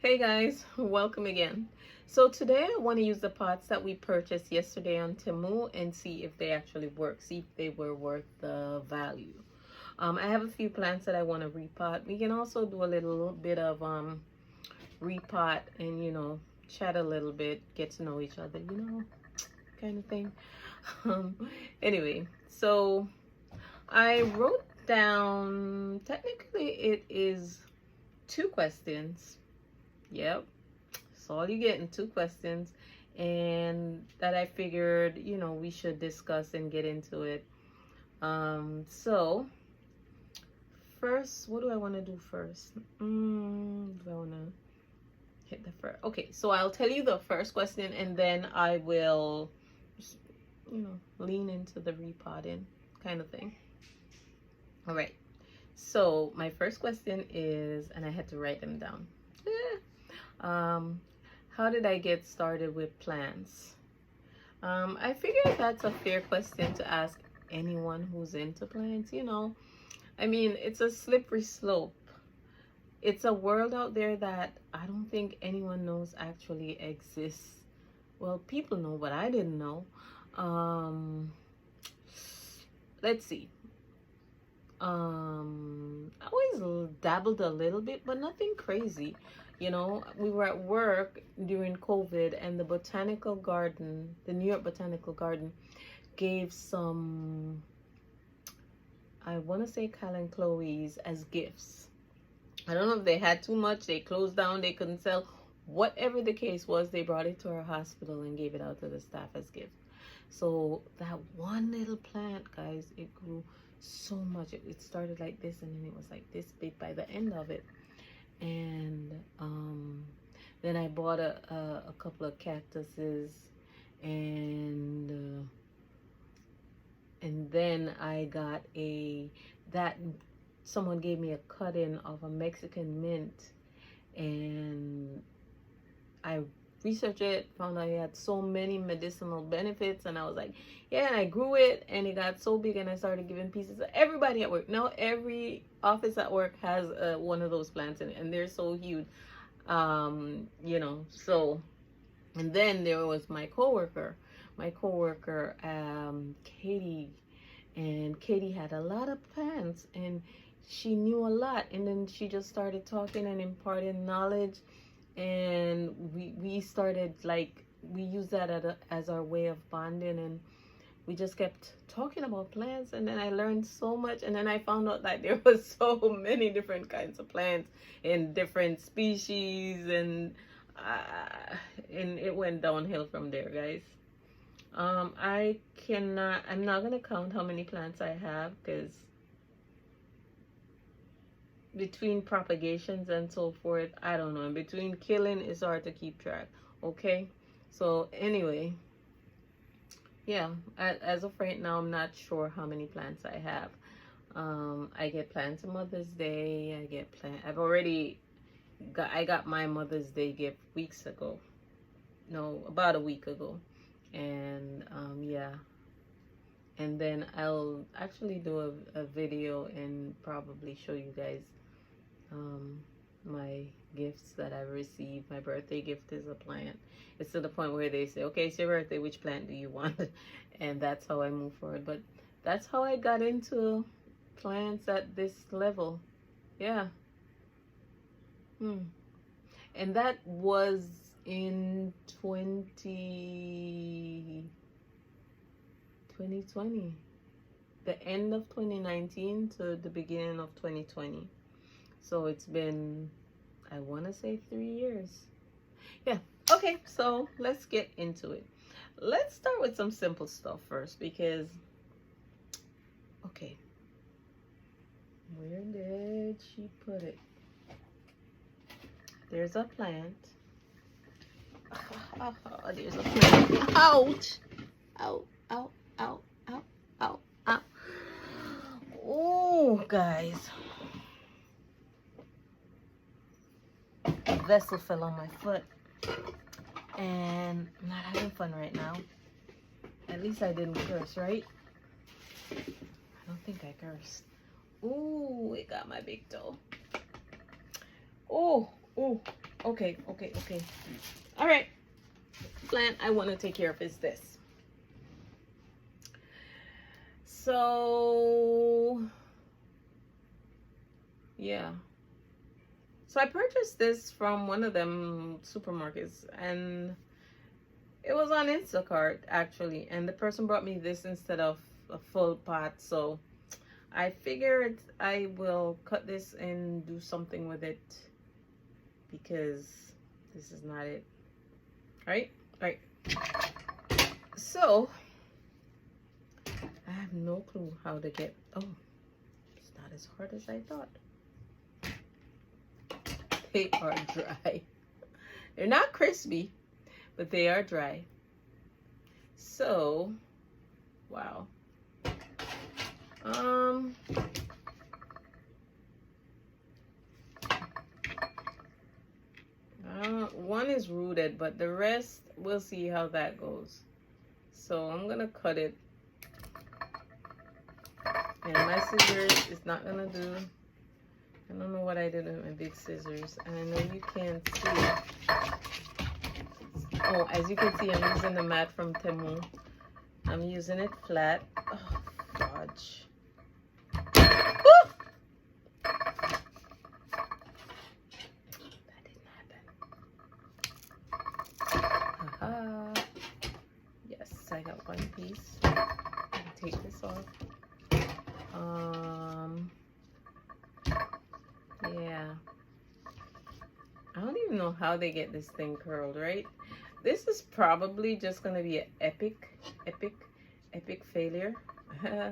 Hey guys, welcome again. So today I want to use the pots that we purchased yesterday on TEMU and see if they actually work, see if they were worth the value. I have a few plants that I want to repot. We can also do a little bit of repot and chat a little bit, get to know each other, kind of thing. Um, anyway, so I wrote down, technically it is 2 questions. Yep. So all you getting 2 questions, and that I figured, we should discuss and get into it. So first, what do I want to do first? Do I want to hit the first? Okay, so I'll tell you the first question, and then I will, lean into the repotting kind of thing. All right. So my first question is, and I had to write them down. How did I get started with plants? I figured that's a fair question to ask anyone who's into plants. I mean, it's a slippery slope. It's a world out there that I don't think anyone knows actually exists. Well, people know, but I didn't know. Let's see. I always dabbled a little bit, but nothing crazy. We were at work during COVID, and the botanical garden, the New York Botanical Garden, gave some, I want to say Cal and Chloe's as gifts. I don't know if they had too much, they closed down, they couldn't sell. Whatever the case was, they brought it to our hospital and gave it out to the staff as gifts. So that one little plant, guys, it grew so much. It started like this, and then it was like this big by the end of it. And then I bought a couple of cactuses, and then I got someone gave me a cut-in of a Mexican mint, and I researched it, found out it had so many medicinal benefits, and I was like, yeah, and I grew it, and it got so big, and I started giving pieces to everybody at work. Now every office at work has one of those plants in it, and they're so huge. So, and then there was my coworker, Katie, and Katie had a lot of plants, and she knew a lot, and then she just started talking and imparting knowledge, and we started, like, we used that as our way of bonding, and we just kept talking about plants, and then I learned so much, and then I found out that there was so many different kinds of plants in different species, and it went downhill from there, guys. I'm not gonna count how many plants I have, because between propagations and so forth, I don't know, and between killing, it's hard to keep track. Okay, so anyway, yeah, as of right now, I'm not sure how many plants I have. I get plants on Mother's Day. I got my Mother's Day gift weeks ago. No, about a week ago. And yeah, and then I'll actually do a video and probably show you guys my gifts that I received. My birthday gift is a plant. It's to the point where they say, okay, it's your birthday, which plant do you want? And that's how I move forward. But that's how I got into plants at this level. Yeah. And that was in 2020, the end of 2019 to the beginning of 2020. So it's been, I want to say, 3 years. Yeah. Okay, so let's get into it. Let's start with some simple stuff first, because, okay, where did she put it? There's a plant. There's a plant. Ouch! Ow, ow, ow, ow, ow, ow. Oh, guys. A vessel fell on my foot, and I'm not having fun right now. At least I didn't curse, right? I don't think I cursed. Ooh, it got my big toe. Oh, Okay. All right. Plant I want to take care of is this. So, yeah. So I purchased this from one of them supermarkets, and it was on Instacart actually, and the person brought me this instead of a full pot. So I figured I will cut this and do something with it, because this is not it. Right? So I have no clue how to get, oh, it's not as hard as I thought. They are dry. They're not crispy, but they are dry. So, wow. One is rooted, but the rest, we'll see how that goes. So I'm gonna cut it, and my scissors is not gonna do. I don't know what I did with my big scissors, and I know you can't see. Oh, as you can see, I'm using the mat from TEMU. I'm using it flat. Oh, fudge. Woo! That didn't happen. Haha. Yes, I got one piece. I'll take this off. Yeah. I don't even know how they get this thing curled, right? This is probably just gonna be an epic failure. Yeah.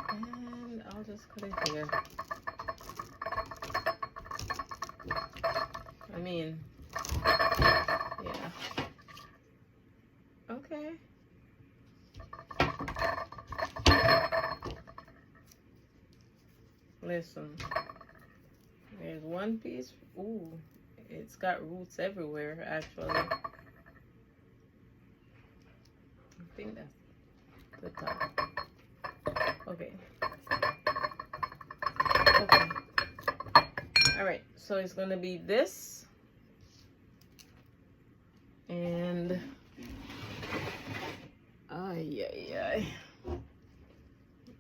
And I'll just cut it here. I mean, yeah. Okay. Listen, there's one piece. Ooh, it's got roots everywhere, actually. I think that's the top. Okay. All right, so it's gonna be this, and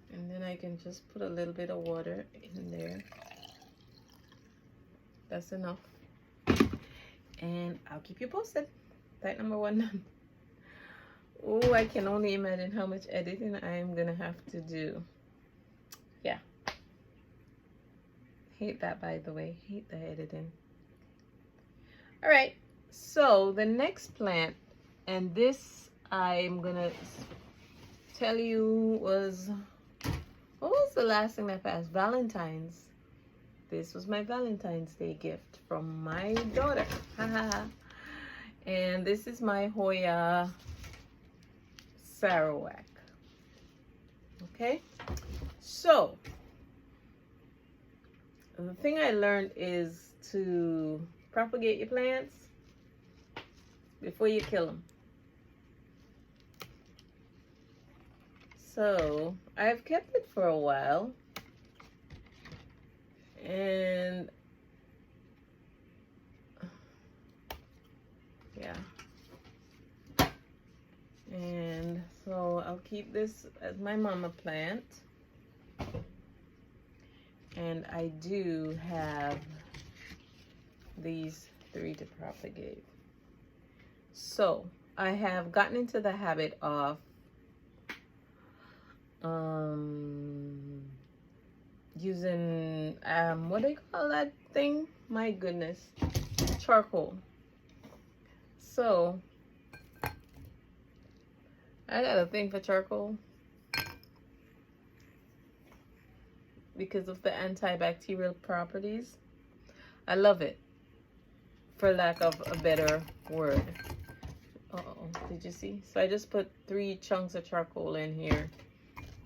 and then I can just put a little bit of water in there. That's enough, and I'll keep you posted. Type number 1 done. Oh, I can only imagine how much editing I am gonna have to do. Yeah. Hate that, by the way. Hate the editing. All right. So the next plant, and this I'm gonna tell you was, what was the last thing that passed? Valentine's. This was my Valentine's Day gift from my daughter. And this is my Hoya Sarawak. Okay, so the thing I learned is to propagate your plants before you kill them. So I've kept it for a while, and yeah, and so I'll keep this as my mama plant. And I do have these 3 to propagate. So I have gotten into the habit of using what do you call that thing? My goodness, charcoal. So I got a thing for charcoal because of the antibacterial properties. I love it, for lack of a better word. Uh-oh, did you see? So I just put 3 chunks of charcoal in here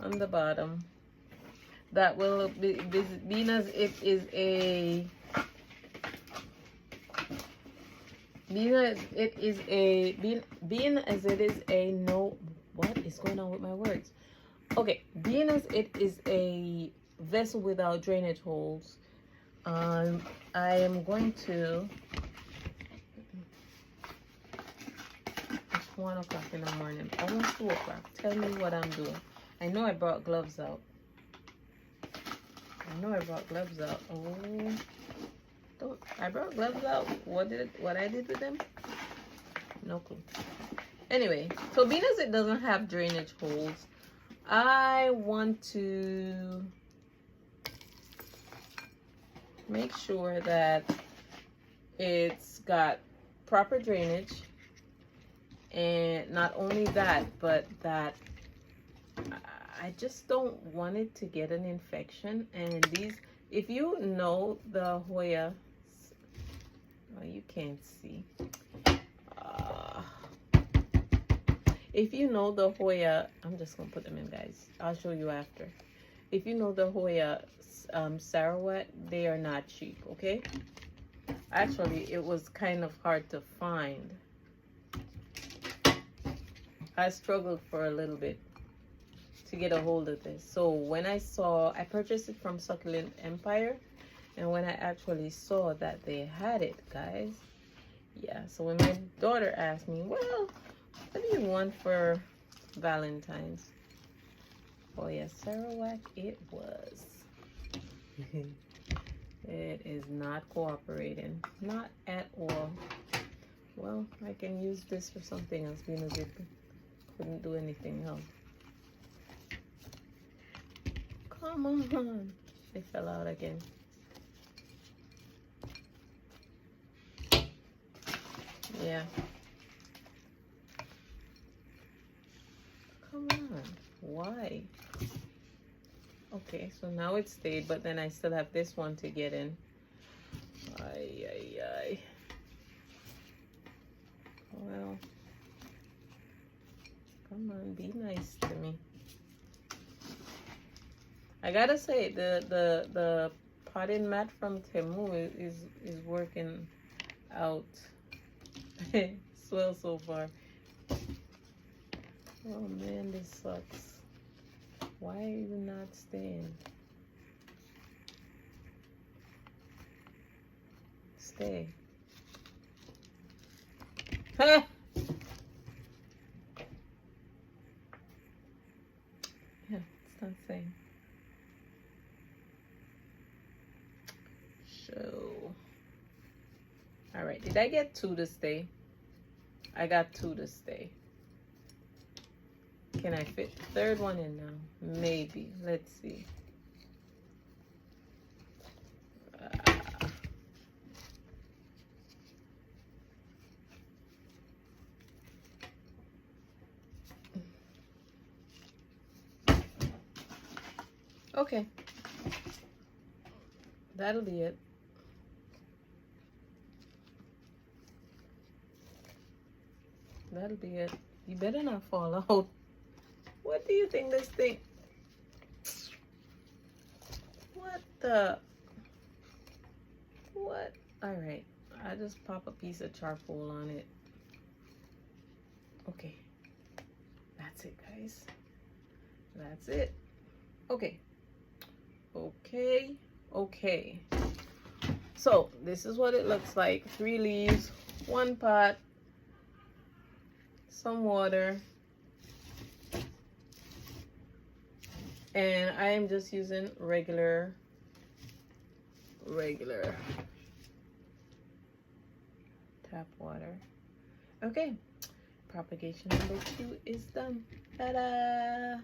on the bottom. that will be being as it is a being as it is a being as it is a no. What is going on with my words? Okay, being as it is a vessel without drainage holes, I am going to. It's 1 o'clock in the morning, almost 2 o'clock. Tell me what I'm doing. I know I brought gloves out. Oh, don't I brought gloves out? What I did with them? No clue. Anyway, so being as it doesn't have drainage holes, I want to make sure that it's got proper drainage, and not only that, but that I just don't want it to get an infection. And these, if you know the Hoya, oh, you can't see. If you know the Hoya, I'm just gonna put them in, guys. I'll show you after. If you know the Hoya Sarawak, they are not cheap, okay? Actually, it was kind of hard to find. I struggled for a little bit to get a hold of this. So when I purchased it from Succulent Empire, and when I actually saw that they had it, guys, yeah. So when my daughter asked me, well, what do you want for Valentine's? Oh yes, Sarawak it was. It is not cooperating, not at all. Well, I can use this for something else, being as it couldn't do anything else. Come on. It fell out again. Yeah. Come on. Why? Okay, so now it stayed, but then I still have this one to get in. Ay. Well. Come on, be nice to me. I gotta say, the potting mat from TEMU is working out swell so far. Oh man, this sucks. Why are you not staying? Stay. Huh? Yeah, it's not staying. So, all right, did I get 2 to stay? I got 2 to stay. Can I fit the 3rd one in now? Maybe. Let's see. Okay. That'll be it. That'll be it. You better not fall out. What do you think this thing? What the? What? All right. I just pop a piece of charcoal on it. Okay. That's it, guys. That's it. Okay. Okay. So this is what it looks like. 3 leaves, 1 pot, some water, and I am just using regular tap water. Okay, propagation number 2 is done. Ta-da!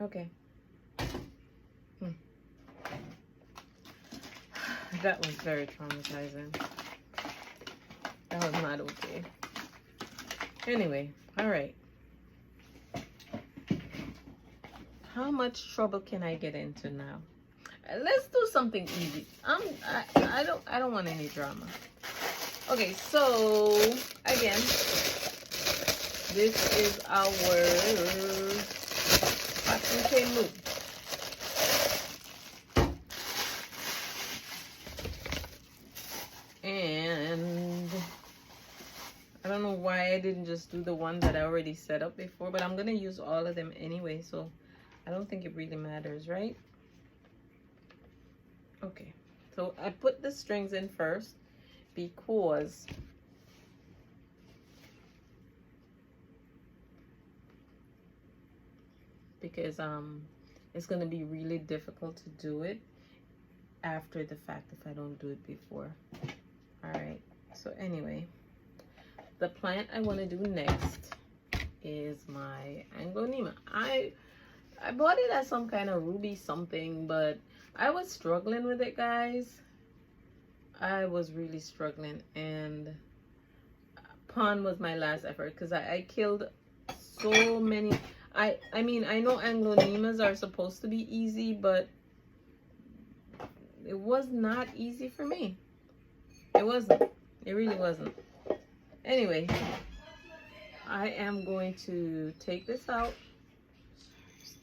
Okay. That was very traumatizing. That was not okay. Anyway, all right. How much trouble can I get into now? Let's do something easy. I don't want any drama. Okay, so again, this is our just do the one that I already set up before, but I'm gonna use all of them anyway, so I don't think it really matters, right? Okay, so I put the strings in first because it's gonna be really difficult to do it after the fact if I don't do it before. All right, so anyway, the plant I want to do next is my Anglonema. I bought it as some kind of ruby something, but I was struggling with it, guys. I was really struggling, and pond was my last effort because I killed so many. I mean, I know Anglonemas are supposed to be easy, but it was not easy for me. It wasn't. It really wasn't. Anyway, I am going to take this out.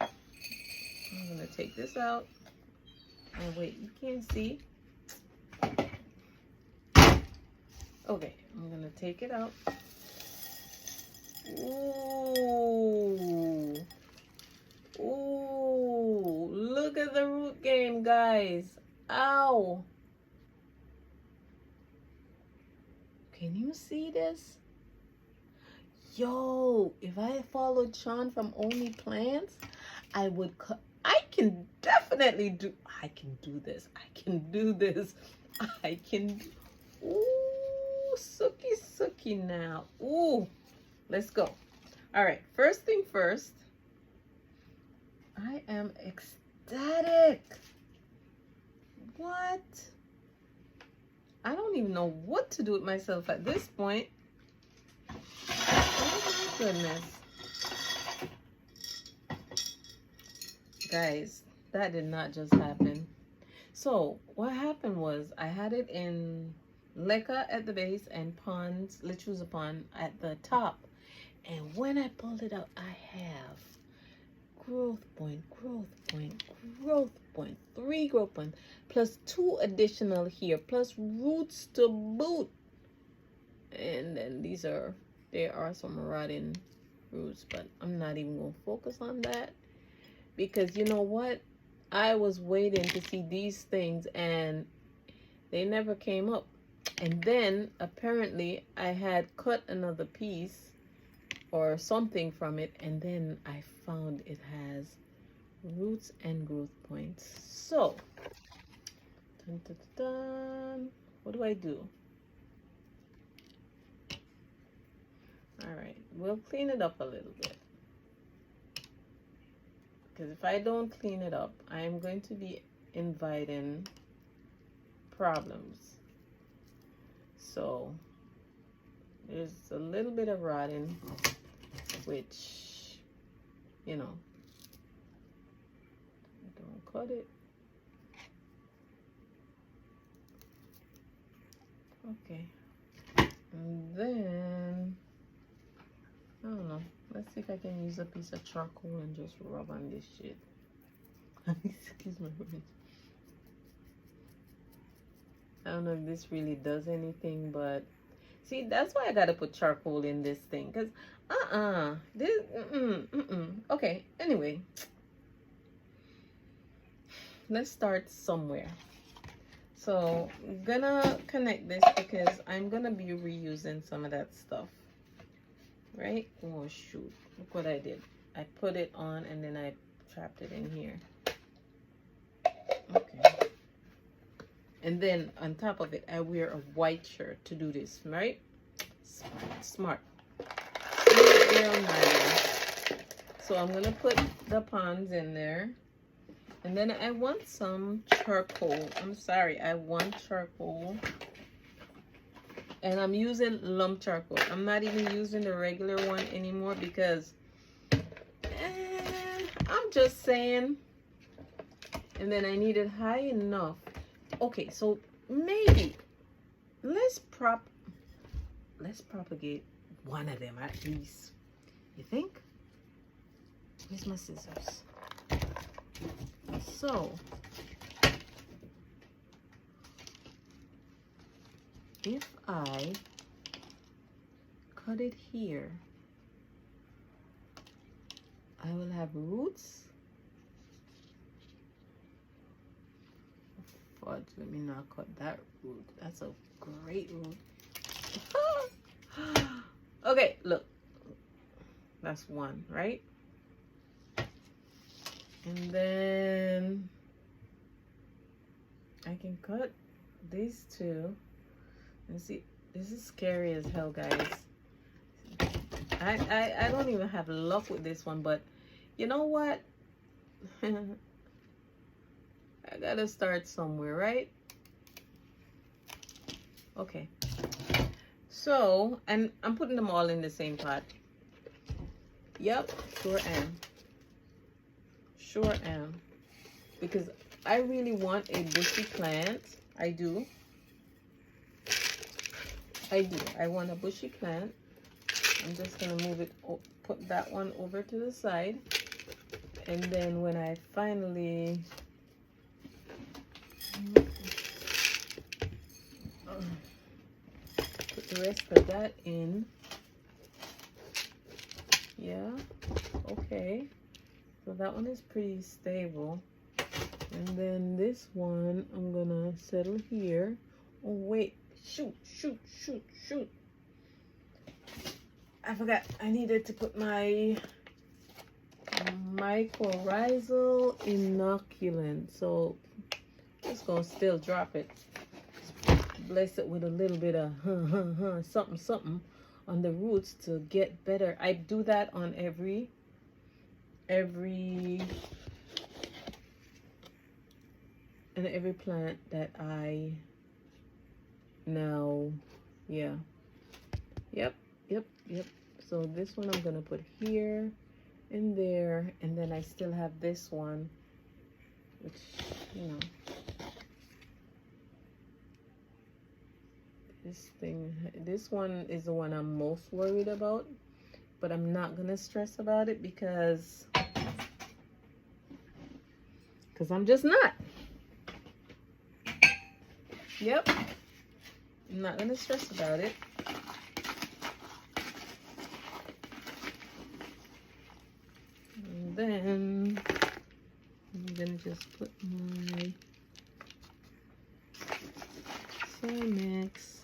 I'm going to take this out. Oh, wait, you can't see. Okay, I'm going to take it out. Ooh. Ooh. Look at the root game, guys. Ow. Can you see this? Yo, if I followed Sean from Only Plants, I would cut. I can definitely do. I can do this. I can do this. I can. Ooh, sookie now. Ooh, let's go. All right. First thing first. I am ecstatic. What? I don't even know what to do with myself at this point. Oh my goodness. Guys, that did not just happen. So what happened was I had it in leca at the base and pons, lechuza pond at the top. And when I pulled it out, I have growth point, 3 growth points, plus 2 additional here, plus roots to boot. And then there are some rotting roots, but I'm not even going to focus on that because you know what? I was waiting to see these things and they never came up. And then apparently I had cut another piece or something from it, and then I found it has roots and growth points. So dun, dun, dun, dun. What do I do? All right, we'll clean it up a little bit because if I don't clean it up, I am going to be inviting problems. So there's a little bit of rotting, which, you know, don't cut it. Okay. And then, I don't know. Let's see if I can use a piece of charcoal and just rub on this shit. Excuse my words. I don't know if this really does anything, but see, that's why I gotta put charcoal in this thing. Because, this, Okay, anyway. Let's start somewhere. So, I'm gonna connect this because I'm gonna be reusing some of that stuff. Right? Oh, shoot. Look what I did. I put it on and then I trapped it in here. Okay. And then on top of it, I wear a white shirt to do this, right? Smart. So I'm gonna put the ponds in there. And then I want some charcoal. I'm sorry, I want charcoal. And I'm using lump charcoal. I'm not even using the regular one anymore because I'm just saying. And then I need it high enough. Okay, so maybe let's propagate one of them at least. You think? Where's my scissors? So if I cut it here I will have roots. Fudge, let me not cut that root. That's a great root. Okay, look. That's one, right? And then I can cut these two. And see, this is scary as hell, guys. I don't even have luck with this one, but you know what? I gotta start somewhere, right? Okay. So, and I'm putting them all in the same pot. Yep, sure am. Sure am. Because I really want a bushy plant. I do. I do. I want a bushy plant. I'm just going to move it, put that one over to the side. And then when I finally put the rest of that in. Yeah, okay. So that one is pretty stable. And then this one, I'm going to settle here. Oh, wait. Shoot. I forgot I needed to put my mycorrhizal inoculant. So just gonna still drop it. Bless it with a little bit of something on the roots to get better. I do that on every plant that I now, yeah. Yep. So this one I'm gonna put here and there, and then I still have this one, which, you know, this one is the one I'm most worried about, but I'm not gonna stress about it because I'm just not. Yep, I'm not gonna stress about it. And then I'm gonna just put my soil mix.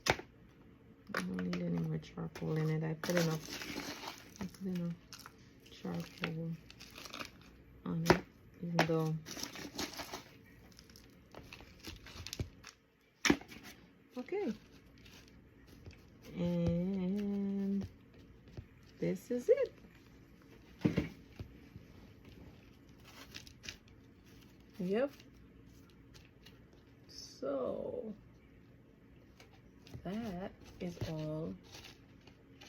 I don't need any more charcoal in it. I put enough charcoal on it, even though. Okay. And this is it. Yep. So that is all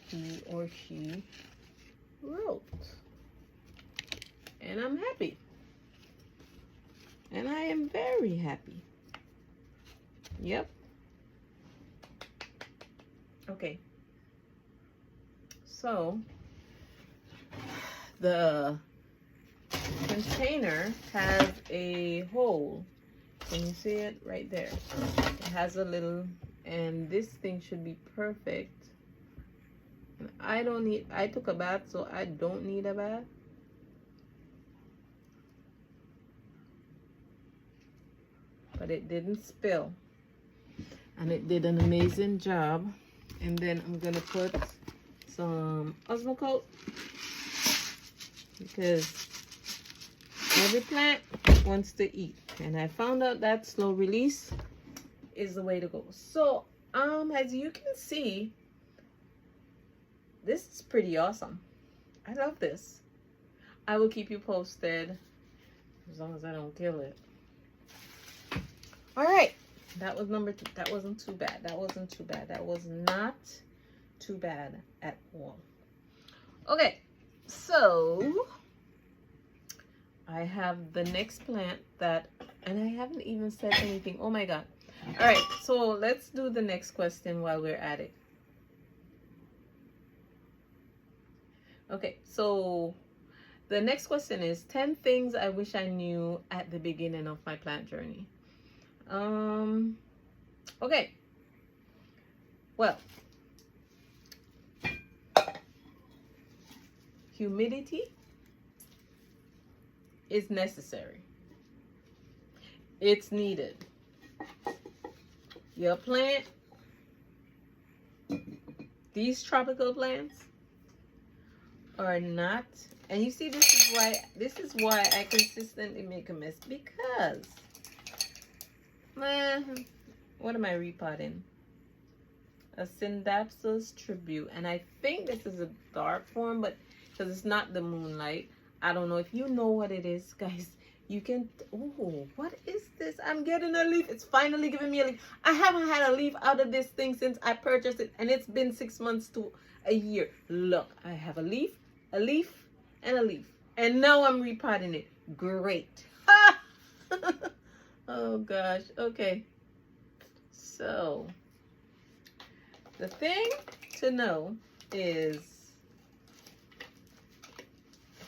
he or she wrote. And I'm happy. And I am very happy. Yep. Okay. So the container has a hole. Can you see it right there? It has a little, and this thing should be perfect. And I took a bath, so I don't need a bath. But it didn't spill. And it did an amazing job. And then I'm gonna put some Osmocote, because every plant wants to eat, and I found out that slow release is the way to go. So as you can see, this is pretty awesome. I love this. I will keep you posted as long as I don't kill it. All right, that was number 2. That wasn't too bad. That wasn't too bad. That was not too bad at all. Okay, so I have the next plant that, and I haven't even said anything. Oh my God. All right, so let's do the next question while we're at it. Okay, so the next question is 10 things I wish I knew at the beginning of my plant journey. Okay. Well, humidity is necessary. It's needed. Your plant, these tropical plants are not, and you see, this is why I consistently make a mess, because what am I repotting? A Syndapsus tribute, and I think this is a dark form, but because it's not the moonlight, I don't know. If you know what it is, guys, you can. Oh, what is this? I'm getting a leaf. It's finally giving me a leaf. I haven't had a leaf out of this thing since I purchased it, and it's been 6 months to a year. Look, I have a leaf, and a leaf, and now I'm repotting it. Great. Oh gosh. Okay, so the thing to know is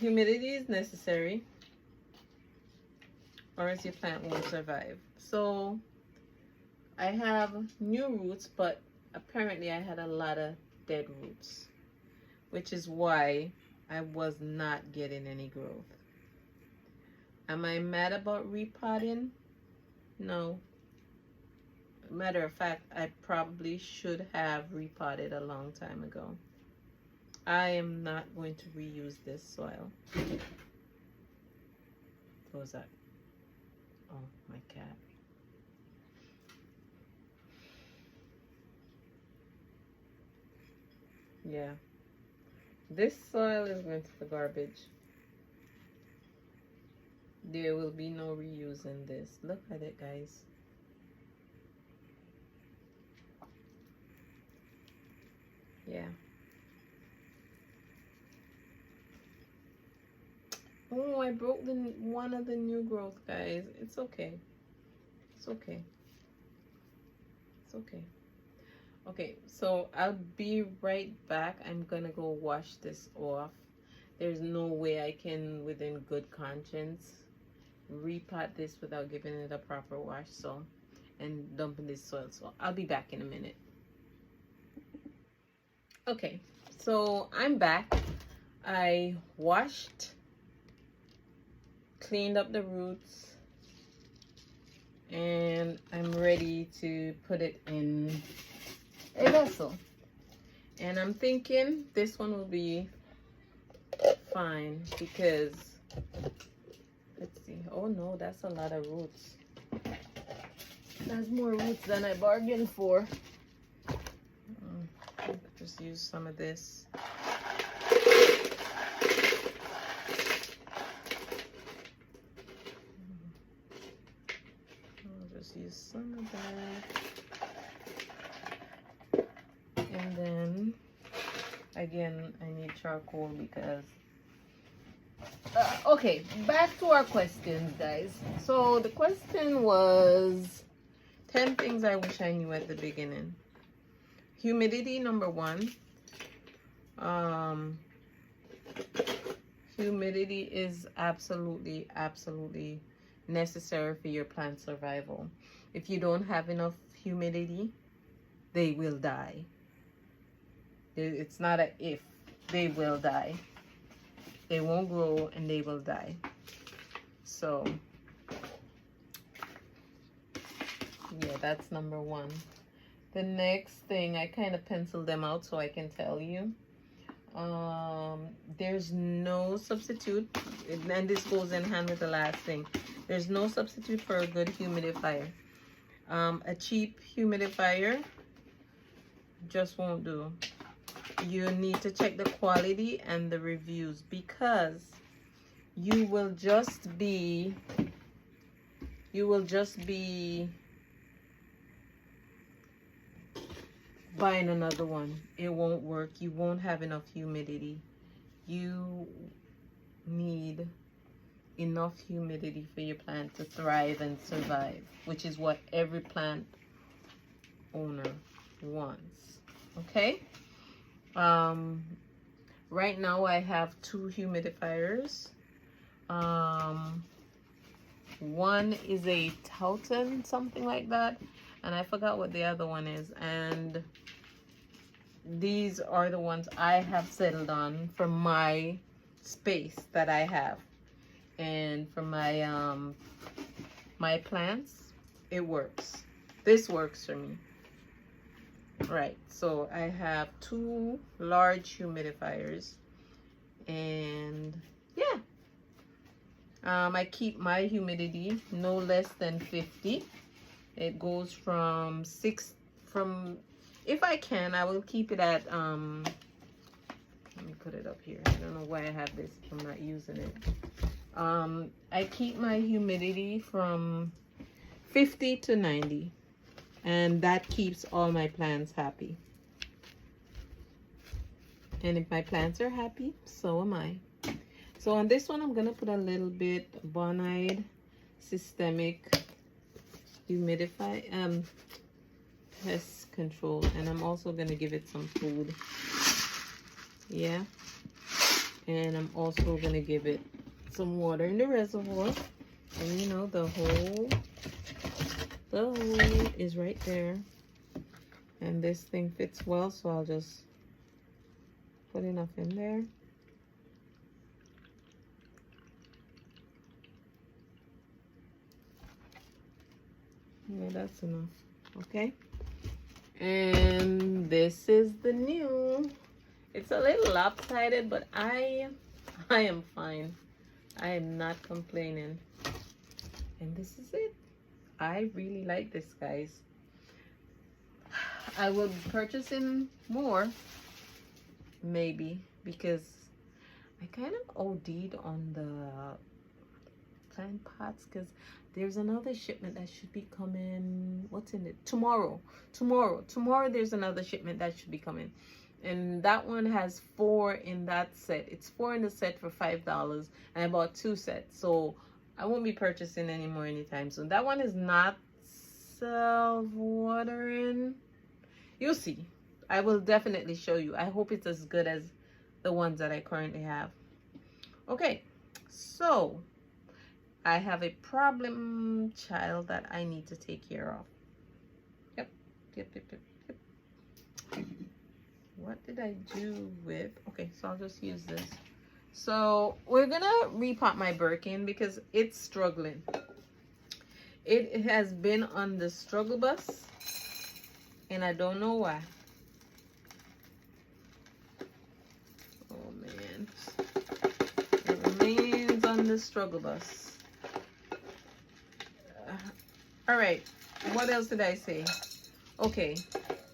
humidity is necessary, or else your plant won't survive. So I have new roots, but apparently I had a lot of dead roots, which is why I was not getting any growth. Am I mad about repotting? No. Matter of fact, I probably should have repotted a long time ago. I am not going to reuse this soil. What was that? Oh, my cat. Yeah. This soil is going to the garbage. There will be no reusing this. Look at it, guys. Yeah. Oh, I broke one of the new growth, guys. It's okay. It's okay. It's okay. Okay, so I'll be right back. I'm gonna go wash this off. There's no way I can, within good conscience, repot this without giving it a proper wash, so, and dumping this soil. So I'll be back in a minute. Okay, so I'm back. I washed, cleaned up the roots, and I'm ready to put it in a vessel. And I'm thinking this one will be fine because, let's see. Oh no, that's a lot of roots. That's more roots than I bargained for. Just use some of this. I'll just use some of that. And then, again, I need charcoal because... okay, back to our questions, guys. So the question was 10 things I wish I knew at the beginning. Humidity, number one. Humidity is absolutely necessary for your plant survival. If you don't have enough humidity, they will die. It's not a if, they will die. They won't grow and they will die. So yeah, that's number one. The next thing, I kind of penciled them out so I can tell you. There's no substitute, and this goes in hand with the last thing. There's no substitute for a good humidifier. A cheap humidifier just won't do. You need to check the quality and the reviews, because you will just be buying another one. It won't work. You won't have enough humidity. You need enough humidity for your plant to thrive and survive, which is what every plant owner wants. Okay? Right now I have 2 humidifiers. One is a Tauton, something like that, and I forgot what the other one is, and these are the ones I have settled on for my space that I have. And for my my plants, it works. This works for me. Right, so I have 2 large humidifiers, and yeah, I keep my humidity no less than 50. It goes from if I can, I will keep it at let me put it up here. I don't know why I have this if I'm not using it. I keep my humidity from 50 to 90, and that keeps all my plants happy. And if my plants are happy, so am I. So on this one, I'm gonna put a little bit Bonide Systemic Humidify Pest Control, and I'm also gonna give it some food. Yeah, and I'm also gonna give it some water in the reservoir, and you know the hole is right there, and this thing fits well, so I'll just put enough in there. Yeah, that's enough. Okay, and this is the new. It's a little lopsided, but I am fine. I am not complaining. And this is it. I really like this, guys. I will be purchasing more, maybe, because I kind of OD'd on the plant pots, because there's another shipment that should be coming. What's in it? Tomorrow there's another shipment that should be coming, and that one has 4 in that set. It's 4 in the set for $5, and I bought 2 sets, so I won't be purchasing anymore anytime soon. That one is not self-watering. You'll see. I will definitely show you. I hope it's as good as the ones that I currently have. Okay, so I have a problem child that I need to take care of. Yep. What did I do with? Okay, so I'll just use this. So we're gonna repot my Birkin because it's struggling. It has been on the struggle bus, and I don't know why. Oh man, it remains on the struggle bus. All right, what else did I say? Okay,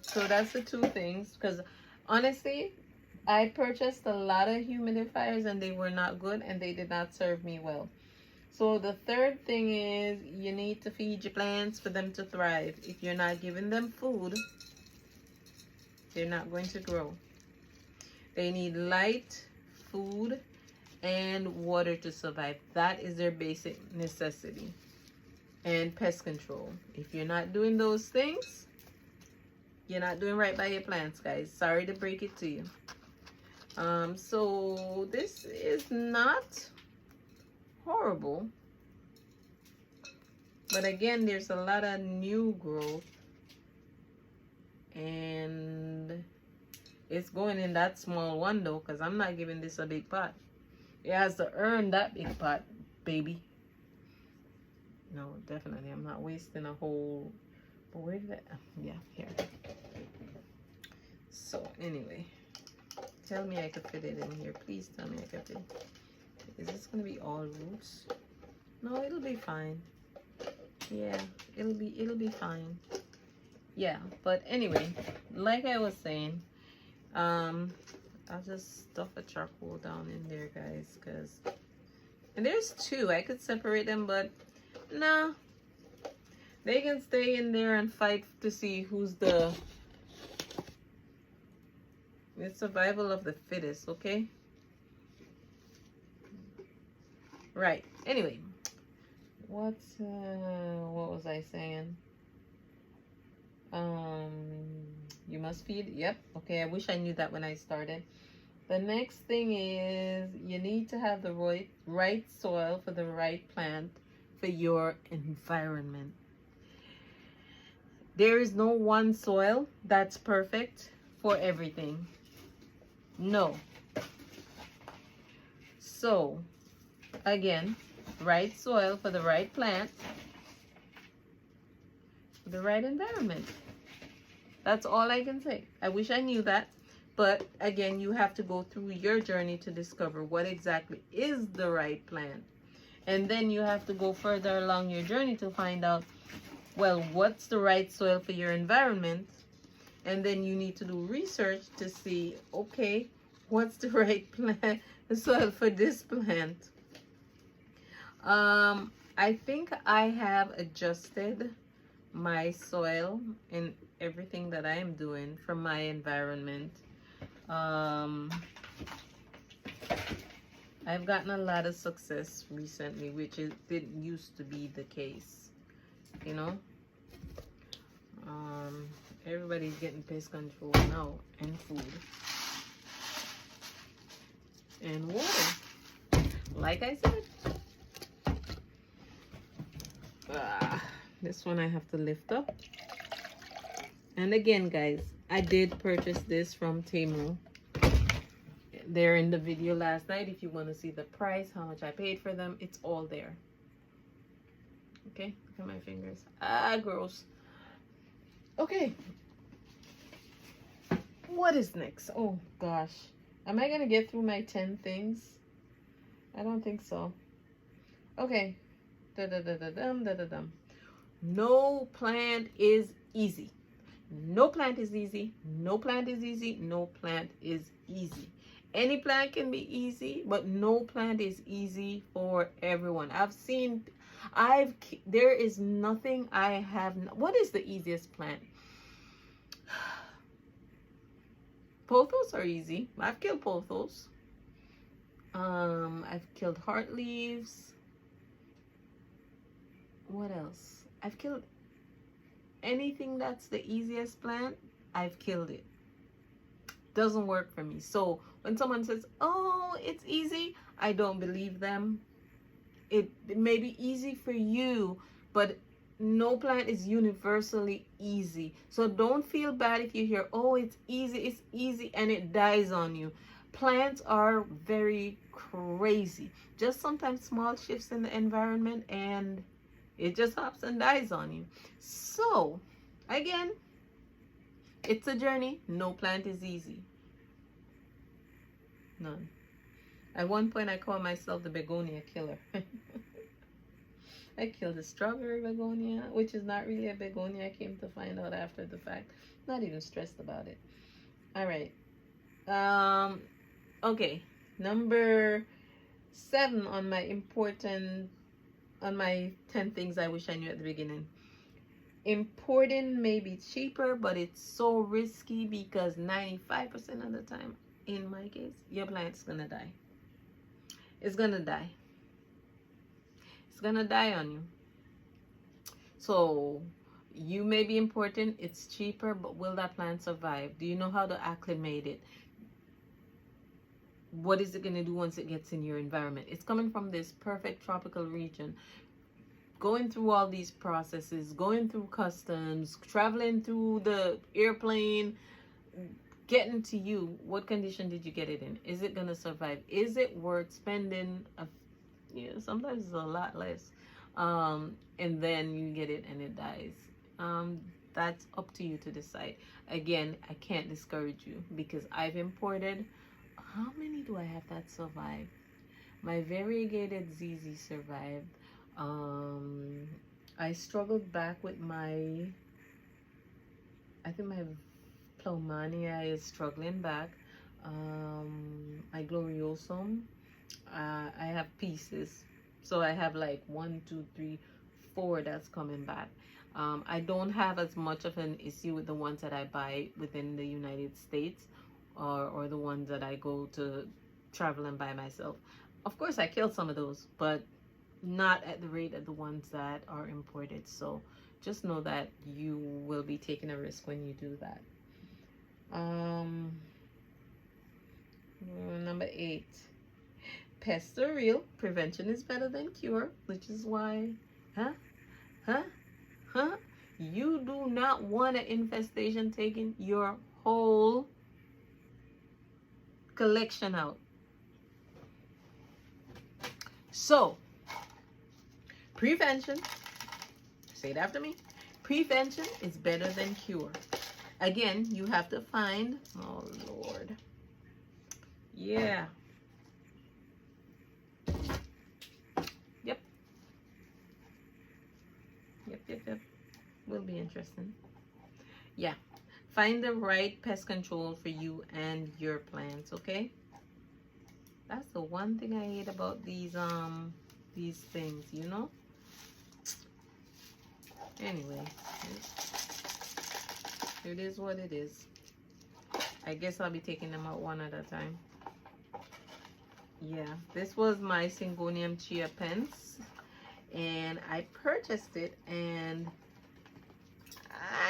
so that's the 2 things, because honestly, I purchased a lot of humidifiers and they were not good and they did not serve me well. So the 3rd thing is you need to feed your plants for them to thrive. If you're not giving them food, they're not going to grow. They need light, food, and water to survive. That is their basic necessity. And pest control. If you're not doing those things, you're not doing right by your plants, guys. Sorry to break it to you. So this is not horrible, but again, there's a lot of new growth, and it's going in that small one though, because I'm not giving this a big pot. It has to earn that big pot, baby. No, definitely I'm not wasting a whole, but where did that, yeah, here. So anyway, tell me I could fit it in here. Please tell me I could fit it. Is this gonna be all roots? No, it'll be fine. Yeah, it'll be fine. Yeah, but anyway, like I was saying, I'll just stuff a charcoal down in there, guys, because, and there's 2. I could separate them, but nah, they can stay in there and fight to see who's the survival of the fittest, okay? Right. Anyway, what was I saying? You must feed. Yep. Okay, I wish I knew that when I started. The next thing is you need to have the right soil for the right plant for your environment. There is no one soil that's perfect for everything. No. So again, right soil for the right plant, the right environment. That's all I can say. I wish I knew that. But again, you have to go through your journey to discover what exactly is the right plant. And then you have to go further along your journey to find out, well, what's the right soil for your environment? And then you need to do research to see, okay, what's the right plant soil for this plant? I think I have adjusted my soil in everything that I am doing from my environment. I've gotten a lot of success recently, which didn't used to be the case, you know. Everybody's getting pest control now, and food and water, like I said. This one I have to lift up. And again, guys, I did purchase this from TEMU. They're in the video last night. If you want to see the price, how much I paid for them, it's all there. Okay, look at my fingers. Gross. Okay, what is next? Oh gosh, am I gonna get through my 10 things? I don't think so. Okay. No plant is easy. No plant is easy. No plant is easy. No plant is easy. Any plant can be easy, but no plant is easy for everyone. There is nothing I have. What is the easiest plant? Pothos are easy. I've killed pothos. I've killed heart leaves. What else? I've killed anything that's the easiest plant. I've killed it. Doesn't work for me. So when someone says, oh, it's easy, I don't believe them. It may be easy for you, but no plant is universally easy. So don't feel bad if you hear, oh, it's easy, and it dies on you. Plants are very crazy. Just sometimes small shifts in the environment and it just hops and dies on you. So again, it's a journey. No plant is easy. None. At one point, I called myself the begonia killer. I killed a strawberry begonia, which is not really a begonia. I came to find out after the fact. Not even stressed about it. All right. Okay. Number 7 on my 10 things I wish I knew at the beginning. Importing may be cheaper, but it's so risky because 95% of the time, in my case, your plant's gonna die. It's gonna die. It's gonna die on you. So you may be importing, it's cheaper, but will that plant survive? Do you know how to acclimate it? What is it going to do once it gets in your environment? It's coming from this perfect tropical region, going through all these processes, going through customs, traveling through the airplane, getting to you. What condition did you get it in? Is it going to survive? Is it worth spending sometimes it's a lot less, and then you get it and it dies? That's up to you to decide. Again, I can't discourage you because I've imported. How many do I have that survived? My variegated ZZ survived. I struggled back with I think my Plumania is struggling back. My Gloriosum, I have pieces. So I have like 1, 2, 3, 4 that's coming back. I don't have as much of an issue with the ones that I buy within the United States. Or the ones that I go to travel and buy myself. Of course, I killed some of those, but not at the rate of the ones that are imported. So just know that you will be taking a risk when you do that. Number 8. Pests are real. Prevention is better than cure, which is why, you do not want an infestation taking your whole collection out. So, prevention, say it after me, prevention is better than cure. Again, you have to find, oh Lord, yeah, yep, will be interesting. Yeah, find the right pest control for you and your plants, okay? That's the one thing I hate about these things, you know? Anyway, it is what it is. I guess I'll be taking them out one at a time. Yeah, this was my Syngonium Chia Pens, and I purchased it, and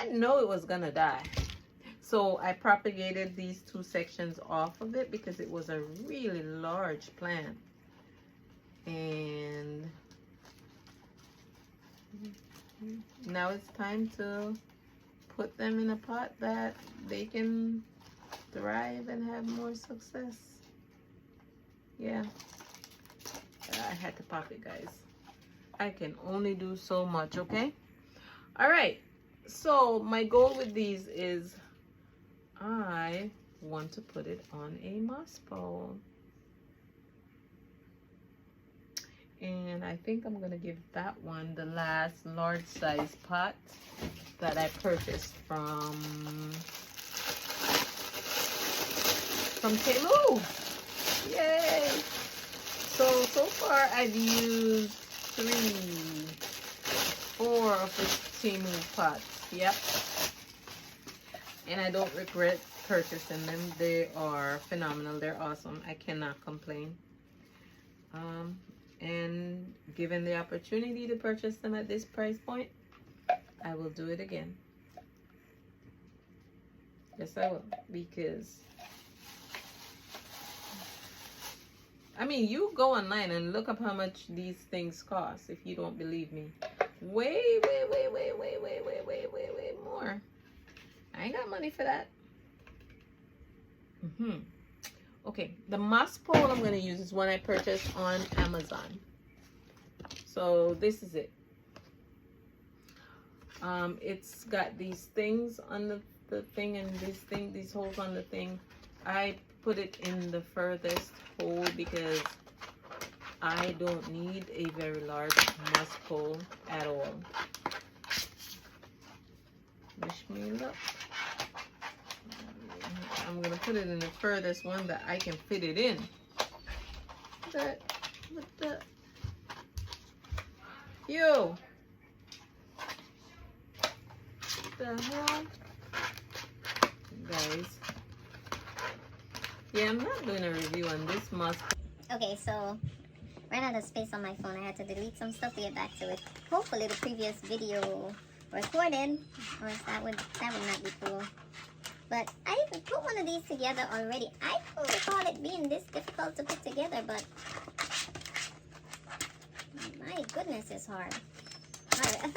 I know it was gonna die. So I propagated these 2 sections off of it because it was a really large plant. And now it's time to put them in a pot that they can thrive and have more success. Yeah, I had to pop it, guys. I can only do so much, okay? All right, so my goal with these is I want to put it on a moss pole. And I think I'm gonna give that one the last large size pot that I purchased from TEMU. Yay! So far I've used 4 of the TEMU pots. Yep. And I don't regret purchasing them. They are phenomenal. They're awesome. I cannot complain. And given the opportunity to purchase them at this price point, I will do it again. Yes, I will. Because, I mean, you go online and look up how much these things cost if you don't believe me. Way more. I ain't got money for that. Okay, the moss pole I'm going to use is one I purchased on Amazon. So this is it. It's got these things on the thing, and these holes on the thing. I put it in the furthest hole because I don't need a very large moss pole at all. Wish me luck. I'm gonna put it in the furthest one that I can fit it in. What the? Yo! What the hell? Guys. Yeah, I'm not doing a review on this moss. Okay, so ran out of space on my phone. I had to delete some stuff to get back to it. Hopefully the previous video recorded, or else that would not be cool. But I even put one of these together already. I don't recall it being this difficult to put together, but my goodness, it's hard. Alright.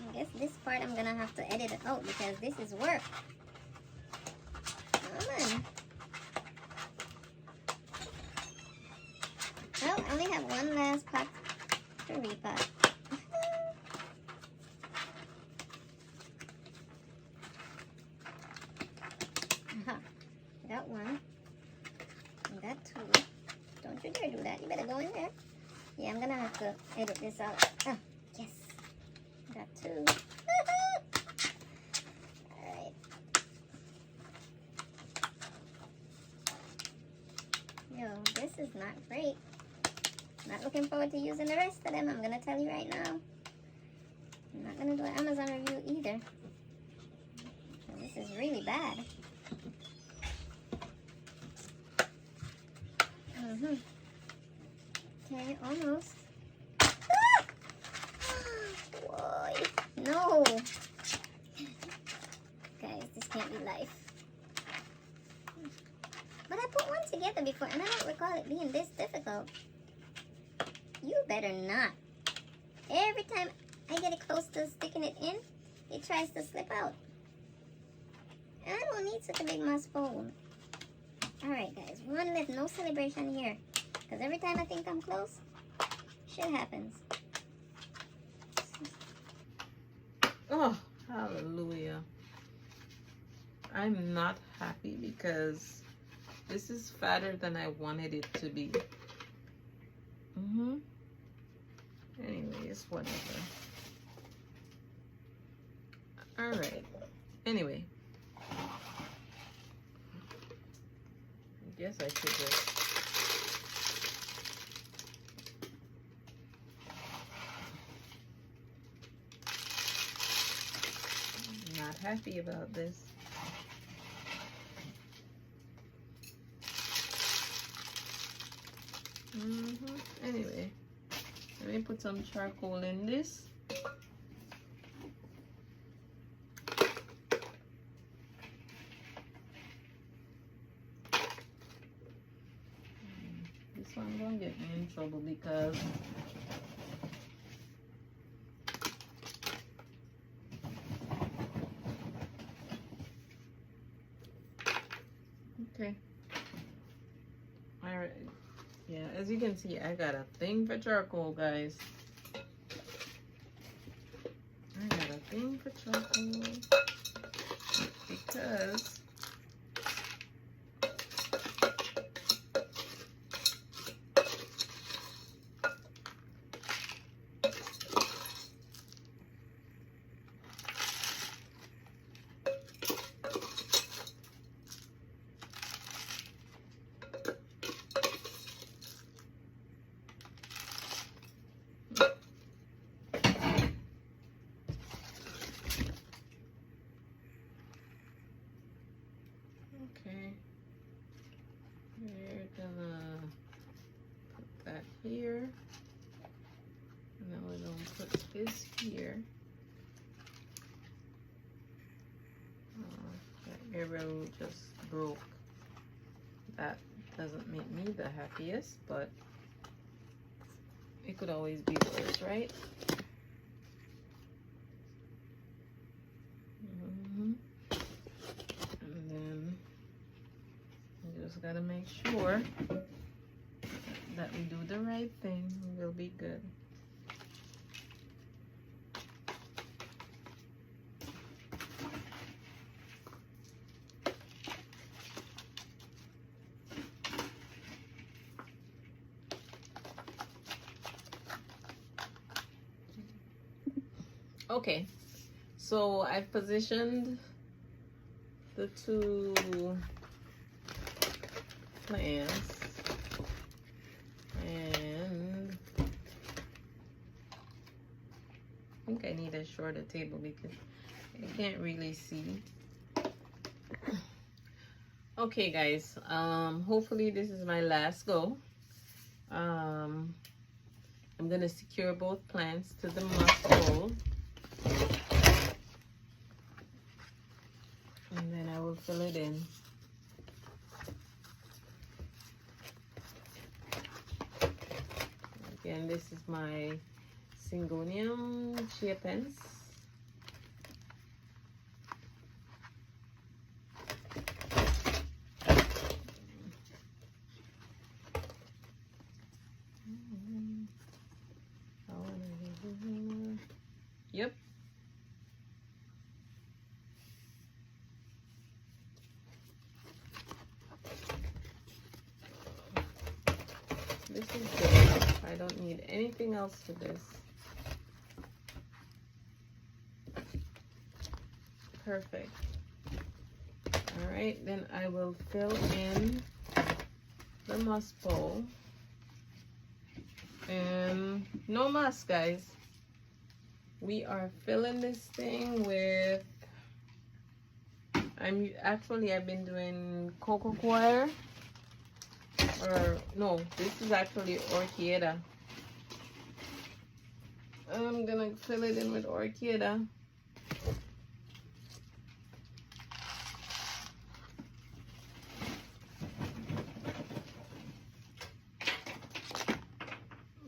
I guess this part I'm gonna have to edit it out because this is work. Come on. Well, I only have one last pot to repot. Got one. I got 2. Don't you dare do that. You better go in there. Yeah, I'm gonna have to edit this out. Oh, yes. Got 2. Alright. Yo, this is not great. Not looking forward to using the rest of them. I'm gonna tell you right now. I'm not gonna do an Amazon review either. This is really bad. Okay, almost. Ah! Why? No. Guys, this can't be life. But I put one together before, and I don't recall it being this difficult. You better not. Every time I get it close to sticking it in, it tries to slip out. And I don't need such a big moss pole. Alright guys, one left, no celebration here. Because every time I think I'm close, shit happens. Oh, hallelujah. I'm not happy because this is fatter than I wanted it to be. Anyways, whatever. Alright. Anyway. I guess I should just... Not happy about this. Anyway, let me put some charcoal in this. This one gonna get me in trouble because okay. Alright. Yeah, as you can see, I got a thing for charcoal, guys. I got a thing for charcoal because okay, we're gonna put that here, and then we're gonna put this here. That arrow just broke. That doesn't make me the happiest, but it could always be worse, right? And then we just gotta make sure that we do the right thing. We'll be good. Okay, so I've positioned the two plants, and I think I need a shorter table because I can't really see. Okay guys, hopefully this is my last go. I'm gonna secure both plants to the moss pole, and then I will fill it in. Again, this is my Syngonium chiapense. Yep. This is good enough. I don't need anything else to this. Perfect. All right, then I will fill in the moss pole. And no moss, guys. We are filling this thing with, I've been doing coco coir, or no, this is actually orchieda. I'm gonna fill it in with orchieda.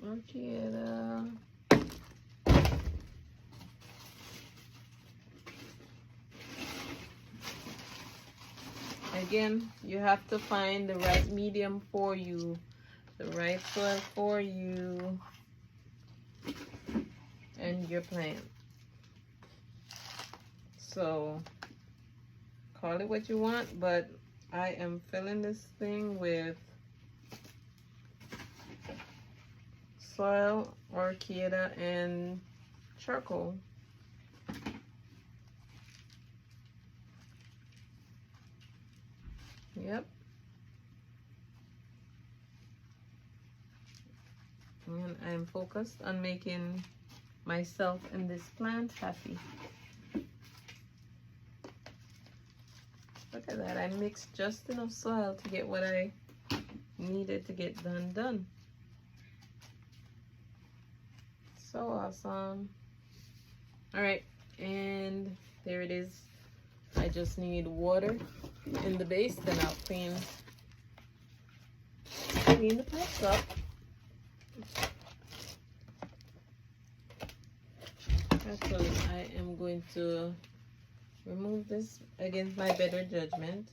Orchieda. Again, you have to find the right medium for you, the right soil for you and your plant. So call it what you want, but I am filling this thing with soil, orchida, and charcoal. Yep. And I'm focused on making myself and this plant happy. Look at that. I mixed just enough soil to get what I needed to get done. So awesome. All right, and there it is. I just need water in the base, then I'll clean the pots up. Actually, I am going to remove this against my better judgment.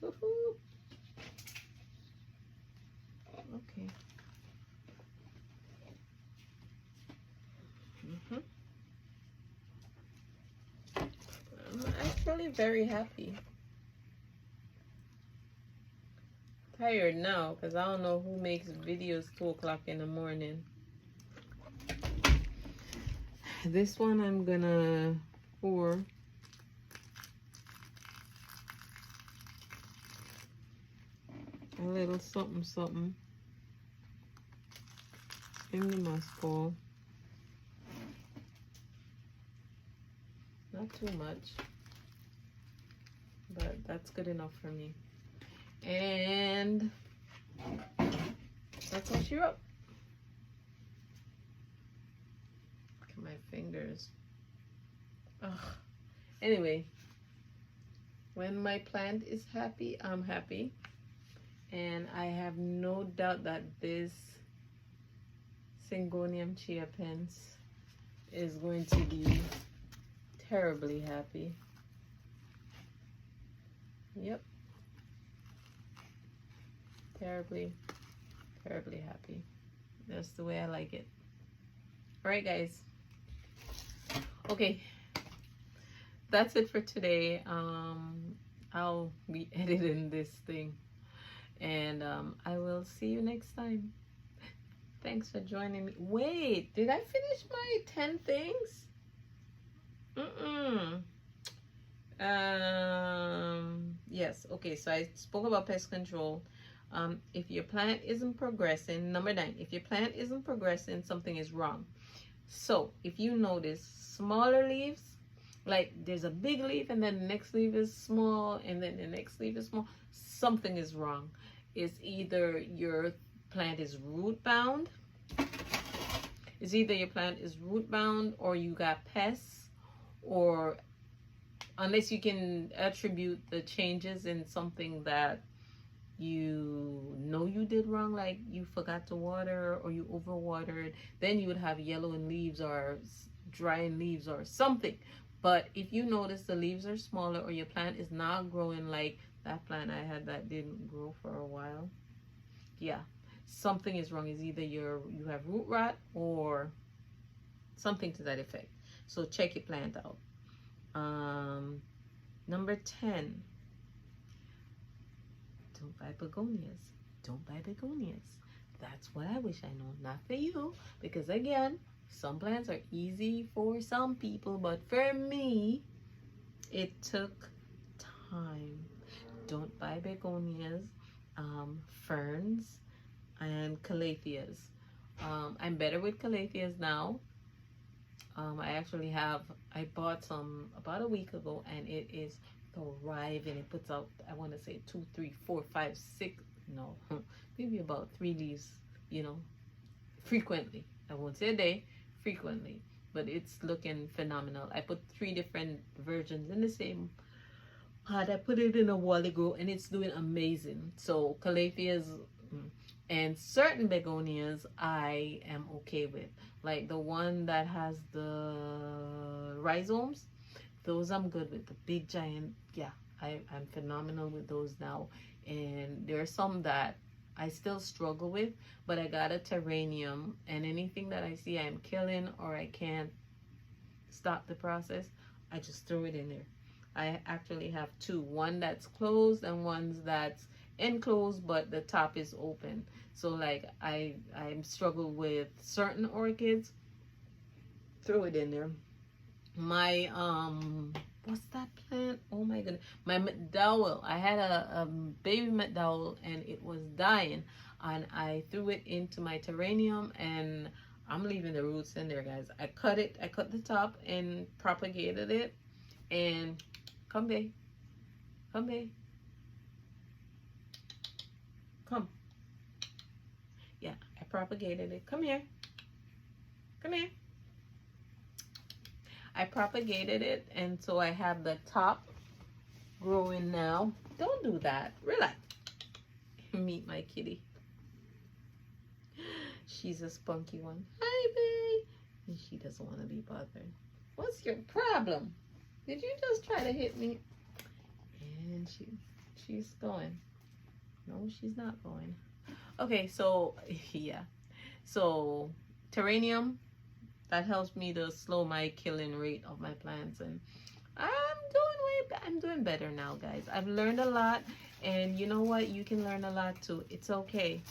Woohoo. Okay. I'm actually very happy. Tired now because I don't know who makes videos 2 o'clock in the morning. This one I'm gonna pour a little something in the musk bowl. Not too much, but that's good enough for me. And that's all she wrote. Look at my fingers. Ugh. Anyway, when my plant is happy, I'm happy. And I have no doubt that this Syngonium chia pens is going to be terribly happy. Yep. Terribly happy. That's the way I like it. All right, guys. Okay. That's it for today. I'll be editing this thing. And I will see you next time. Thanks for joining me. Wait, did I finish my 10 things? Yes. Okay, so I spoke about pest control. If your plant isn't progressing, number 9, if your plant isn't progressing, something is wrong. So if you notice smaller leaves, like there's a big leaf and then the next leaf is small and then the next leaf is small, something is wrong. It's either your plant is root bound. It's either your plant is root bound or you got pests, or unless you can attribute the changes in something that you know you did wrong, like you forgot to water or you overwatered, then you would have yellowing leaves or drying leaves or something. But if you notice the leaves are smaller or your plant is not growing like that plant I had that didn't grow for a while, yeah, something is wrong. Is either you have root rot or something to that effect. So check your plant out. Number 10, don't buy begonias. Don't buy begonias. That's what I wish I know. Not for you, because again, some plants are easy for some people, but for me, it took time. Don't buy begonias, ferns, and calatheas. I'm better with calatheas now. I bought some about a week ago, and it is thriving. It puts out, I want to say 2, 3, 4, 5, 6, no, maybe about 3 leaves, frequently. I won't say a day, frequently, but it's looking phenomenal. I put 3 different versions in the same pot. I put it in a while ago and it's doing amazing. So calatheas and certain begonias I am okay with. Like the one that has the rhizomes, those I'm good with. The big giant, yeah, I'm phenomenal with those now. And there are some that I still struggle with, but I got a terrarium, and anything that I see I'm killing or I can't stop the process, I just throw it in there. I actually have two, one that's closed and one that's enclosed but the top is open. So like I'm struggle with certain orchids, throw it in there. My what's that plant? Oh my goodness, my McDowell. I had a baby McDowell and it was dying, and I threw it into my terrarium, and I'm leaving the roots in there, guys. I cut it, I cut the top and propagated it. And come babe, come babe, come. Yeah, I propagated it. Come here, come here. I propagated it, and so I have the top growing now. Don't do that. Relax. Meet my kitty. She's a spunky one. Hi, babe. And she doesn't want to be bothered. What's your problem? Did you just try to hit me? And she's going. No, she's not going. Okay, so yeah. So terrarium, that helps me to slow my killing rate of my plants, and I'm doing better now, guys. I've learned a lot, and you know what? You can learn a lot too. It's okay.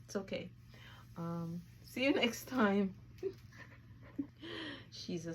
It's okay. See you next time. She's a